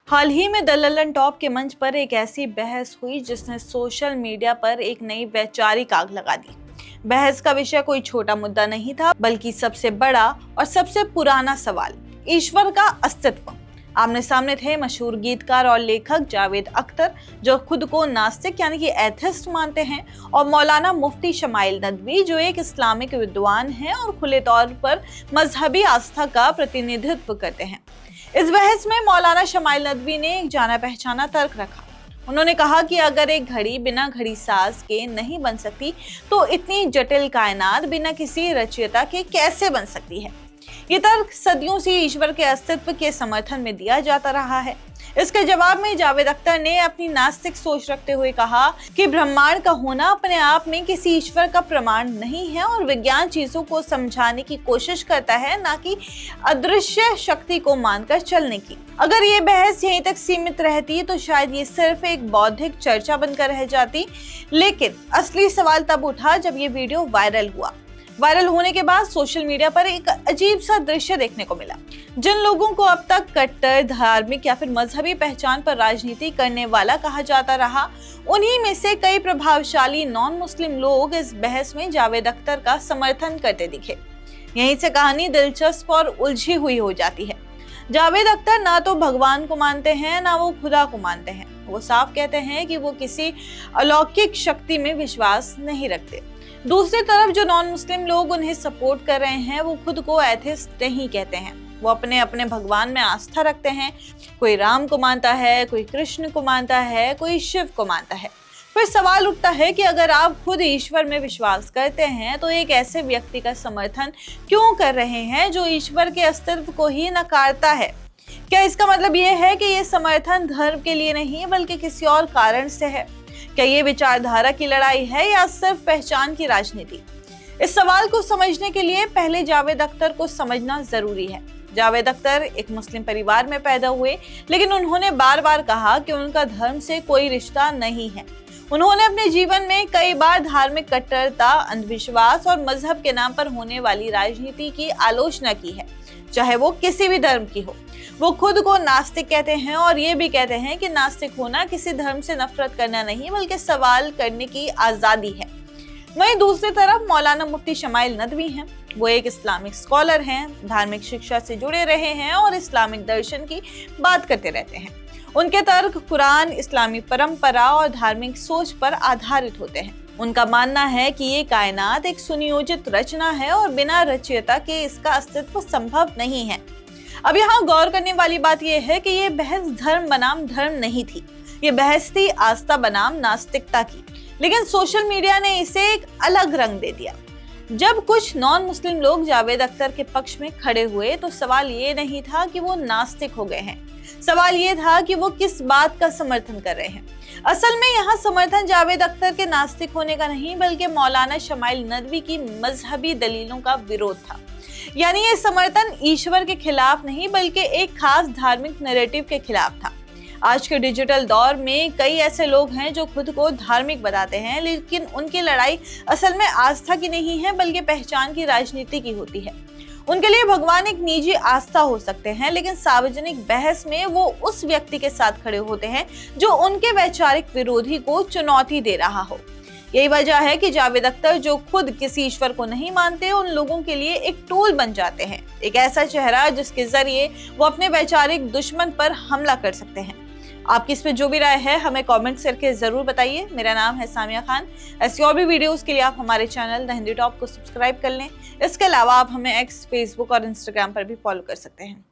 हाल ही में the Lallan top के मंच पर एक ऐसी बहस हुई जिसने सोशल मीडिया पर एक नई वैचारिक आग लगा दी। बहस का विषय कोई छोटा मुद्दा नहीं था, बल्कि सबसे बड़ा और सबसे पुराना सवाल, ईश्वर का अस्तित्व। आमने सामने थे मशहूर गीतकार और लेखक जावेद अख्तर, जो खुद को नास्तिक यानी कि एथिस्ट मानते हैं, और मौलाना मुफ्ती शमाइल नदवी, जो एक इस्लामिक विद्वान हैं और खुले तौर पर मजहबी आस्था का प्रतिनिधित्व करते हैं। इस बहस में मौलाना शमाइल नदवी ने एक जाना पहचाना तर्क रखा। उन्होंने कहा कि अगर एक घड़ी बिना घड़ी साज के नहीं बन सकती, तो इतनी जटिल कायनात बिना किसी रचयिता के कैसे बन सकती है। ये तर्क सदियों से ईश्वर के अस्तित्व के समर्थन में दिया जाता रहा है। इसके जवाब में जावेद अख्तर ने अपनी नास्तिक सोच रखते हुए कहा कि ब्रह्मांड का होना अपने आप में किसी ईश्वर का प्रमाण नहीं है और विज्ञान चीजों को समझाने की कोशिश करता है, ना कि अदृश्य शक्ति को मानकर चलने की। अगर ये बहस यहीं तक सीमित रहती तो शायद ये सिर्फ एक बौद्धिक चर्चा बनकर रह जाती, लेकिन असली सवाल तब उठा जब ये वीडियो वायरल हुआ। वायरल होने के बाद सोशल मीडिया पर एक अजीब सा दृश्य देखने को मिला। जिन लोगों को अब तक कट्टर धार्मिक या फिर मजहबी पहचान पर राजनीति करने वाला कहा जाता रहा, उन्हीं में से कई प्रभावशाली नॉन मुस्लिम लोग इस बहस में जावेद अख्तर का समर्थन करते दिखे। यहीं से कहानी दिलचस्प और उलझी हुई हो जाती है। जावेद अख्तर ना तो भगवान को मानते हैं, ना वो खुदा को मानते हैं। वो साफ कहते हैं कि वो किसी अलौकिक शक्ति में विश्वास नहीं रखते। दूसरी तरफ जो नॉन मुस्लिम लोग उन्हें सपोर्ट कर रहे हैं, वो खुद को एथिस्ट नहीं कहते हैं। वो अपने अपने भगवान में आस्था रखते हैं। कोई राम को मानता है, कोई कृष्ण को मानता है, कोई शिव को मानता है। फिर सवाल उठता है कि अगर आप खुद ईश्वर में विश्वास करते हैं, तो एक ऐसे व्यक्ति का समर्थन क्यों कर रहे हैं जो ईश्वर के अस्तित्व को ही नकारता है। क्या इसका मतलब ये है कि ये समर्थन धर्म के लिए नहीं बल्कि किसी और कारण से है? क्या ये विचारधारा की लड़ाई है या सिर्फ पहचान की राजनीति? इस सवाल को समझने के लिए पहले जावेद अख्तर को समझना जरूरी है। जावेद अख्तर एक मुस्लिम परिवार में पैदा हुए, लेकिन उन्होंने बार बार कहा कि उनका धर्म से कोई रिश्ता नहीं है। उन्होंने अपने जीवन में कई बार धार्मिक कट्टरता, अंधविश्वास और मजहब के नाम पर होने वाली राजनीति की आलोचना की है, चाहे वो किसी भी धर्म की हो। वो खुद को नास्तिक कहते हैं और ये भी कहते हैं कि नास्तिक होना किसी धर्म से नफरत करना नहीं, बल्कि सवाल करने की आजादी है। वहीं दूसरी तरफ मौलाना मुफ्ती शमाइल नदवी हैं। वो एक इस्लामिक स्कॉलर हैं, धार्मिक शिक्षा से जुड़े रहे हैं और इस्लामिक दर्शन की बात करते रहते हैं। उनके तर्क कुरान, इस्लामी परंपरा और धार्मिक सोच पर आधारित होते हैं। उनका मानना है कि ये कायनात एक सुनियोजित रचना है और बिना रचयिता के इसका अस्तित्व संभव नहीं है। अब यहाँ गौर करने वाली बात यह है कि ये बहस धर्म बनाम धर्म नहीं थी। ये बहस थी आस्था बनाम नास्तिकता की। लेकिन सोशल मीडिया ने इसे एक अलग रंग दे दिया। जब कुछ नॉन मुस्लिम लोग जावेद अख्तर के पक्ष में खड़े हुए, तो सवाल ये नहीं था कि वो नास्तिक हो गए हैं। सवाल ये था कि वो किस बात का समर्थन कर रहे हैं। असल में यहाँ समर्थन जावेद अख्तर के नास्तिक होने का नहीं, बल्कि मौलाना शमाइल नदवी की मजहबी दलीलों का विरोध था। यानी ये समर्थन ईश्वर के खिलाफ नहीं, बल्कि एक खास धार्मिक नैरेटिव के खिलाफ था। आज के डिजिटल दौर में कई ऐसे लोग हैं जो खुद को धार्मिक बताते हैं, लेकिन उनकी लड़ाई असल में आस्था की नहीं है, बल्कि पहचान की राजनीति की होती है। उनके लिए भगवान एक निजी आस्था हो सकते हैं, लेकिन सार्वजनिक बहस में वो उस व्यक्ति के साथ खड़े होते हैं जो उनके वैचारिक विरोधी को चुनौती दे रहा हो। यही वजह है कि जावेद अख्तर, जो खुद किसी ईश्वर को नहीं मानते, उन लोगों के लिए एक टूल बन जाते हैं, एक ऐसा चेहरा जिसके जरिए वो अपने वैचारिक दुश्मन पर हमला कर सकते हैं। आपकी इस पे जो भी राय है हमें कमेंट्स करके जरूर बताइए। मेरा नाम है सामिया खान। ऐसी और भी वीडियोस के लिए आप हमारे चैनल द हिंदी टॉप को सब्सक्राइब कर लें। इसके अलावा आप हमें एक्स, फेसबुक और इंस्टाग्राम पर भी फॉलो कर सकते हैं।